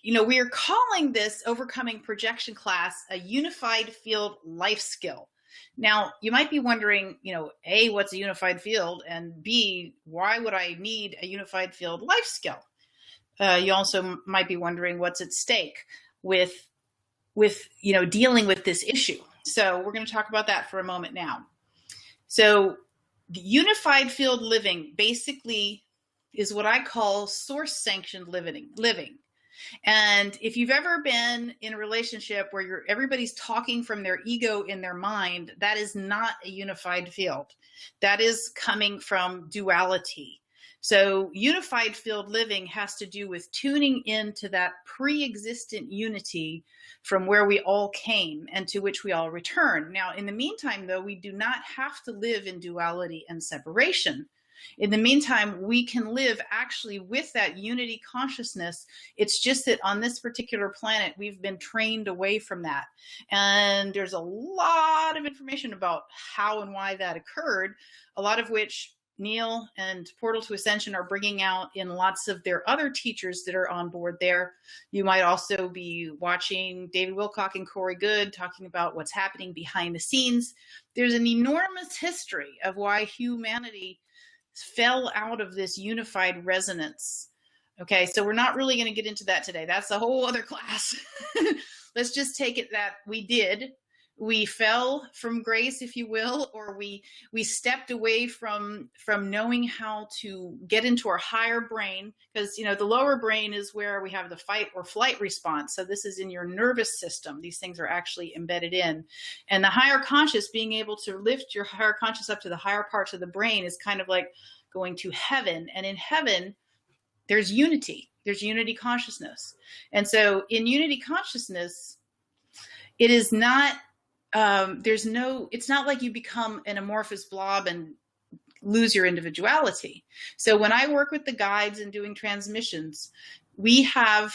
we are calling this overcoming projection class a unified field life skill. Now, you might be wondering, A, what's a unified field? And B, why would I need a unified field life skill? You also might be wondering what's at stake with dealing with this issue. So we're going to talk about that for a moment now. So the unified field living basically is what I call source sanctioned living. And if you've ever been in a relationship where everybody's talking from their ego in their mind, that is not a unified field. That is coming from duality. So unified field living has to do with tuning into that pre-existent unity from where we all came and to which we all return. Now, in the meantime, though, we do not have to live in duality and separation. In the meantime, we can live actually with that unity consciousness. It's just that on this particular planet, we've been trained away from that. And there's a lot of information about how and why that occurred, a lot of which Neil and Portal to Ascension are bringing out in lots of their other teachers that are on board there. You might also be watching David Wilcock and Corey Good talking about what's happening behind the scenes. There's an enormous history of why humanity fell out of this unified resonance. Okay, so we're not really going to get into that today. That's a whole other class. Let's just take it that we fell from grace, if you will, or we stepped away from knowing how to get into our higher brain, because the lower brain is where we have the fight or flight response. So this is in your nervous system. These things are actually embedded in. And the higher conscious, being able to lift your higher conscious up to the higher parts of the brain, is kind of like going to heaven. And in heaven, there's unity. There's unity consciousness. And so in unity consciousness, it is not it's not like you become an amorphous blob and lose your individuality. So when I work with the guides and doing transmissions, we have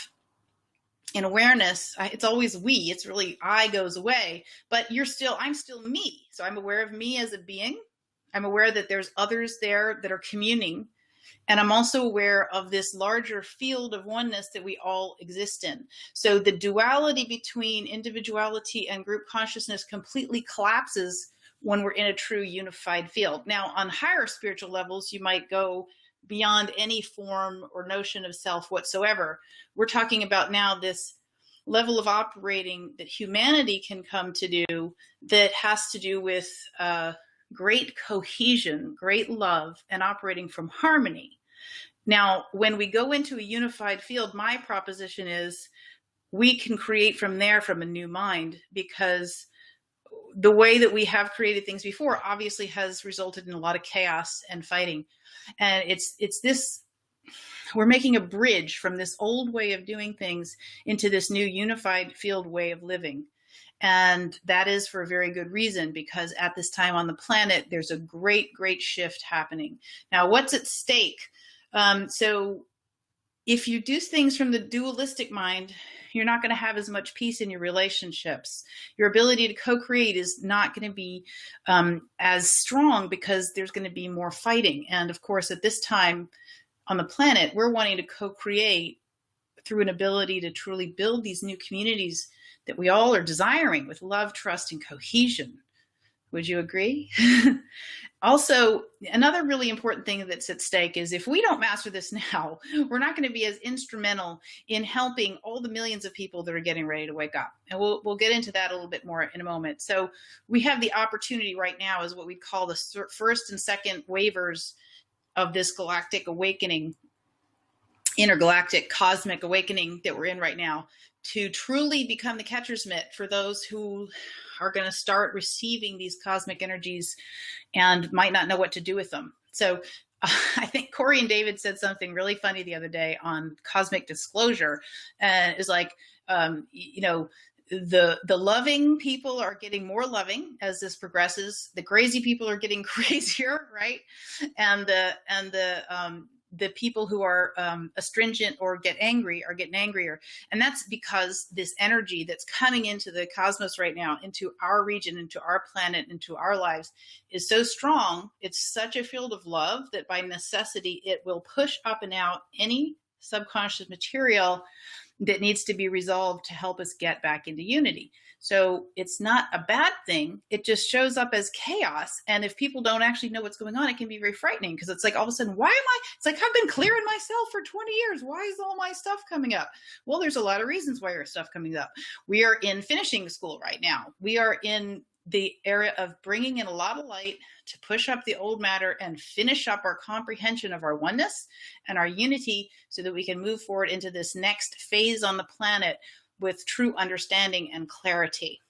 an awareness. It's always we, it's really I goes away, but I'm still me. So I'm aware of me as a being. I'm aware that there's others there that are communing. And I'm also aware of this larger field of oneness that we all exist in. So the duality between individuality and group consciousness completely collapses when we're in a true unified field. Now, on higher spiritual levels, you might go beyond any form or notion of self whatsoever. We're talking about now this level of operating that humanity can come to do that has to do with great cohesion, great love, and operating from harmony. Now, when we go into a unified field, my proposition is we can create from there from a new mind, because the way that we have created things before obviously has resulted in a lot of chaos and fighting. And it's this, we're making a bridge from this old way of doing things into this new unified field way of living. And that is for a very good reason, because at this time on the planet, there's a great, great shift happening. Now, what's at stake? So if you do things from the dualistic mind, you're not going to have as much peace in your relationships. Your ability to co-create is not going to be as strong, because there's going to be more fighting. And of course, at this time on the planet, we're wanting to co-create through an ability to truly build these new communities that we all are desiring with love, trust, and cohesion. Would you agree? Also, another really important thing that's at stake is if we don't master this now, we're not going to be as instrumental in helping all the millions of people that are getting ready to wake up. And we'll get into that a little bit more in a moment. So we have the opportunity right now is what we call the first and second wavers of this galactic awakening, intergalactic cosmic awakening that we're in right now, to truly become the catcher's mitt for those who are going to start receiving these cosmic energies and might not know what to do with them. So I think Corey and David said something really funny the other day on cosmic disclosure. And it's like, the loving people are getting more loving as this progresses. The crazy people are getting crazier, right? And the people who are astringent or get angry are getting angrier. And that's because this energy that's coming into the cosmos right now, into our region, into our planet, into our lives, is so strong. It's such a field of love that by necessity, it will push up and out any subconscious material that needs to be resolved to help us get back into unity. So it's not a bad thing. It just shows up as chaos. And if people don't actually know what's going on, it can be very frightening, because it's like all of a sudden, why am I? It's like, I've been clearing myself for 20 years. Why is all my stuff coming up? Well, there's a lot of reasons why your stuff coming up. We are in finishing school right now. We are in the area of bringing in a lot of light to push up the old matter and finish up our comprehension of our oneness and our unity, so that we can move forward into this next phase on the planet with true understanding and clarity.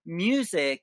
Music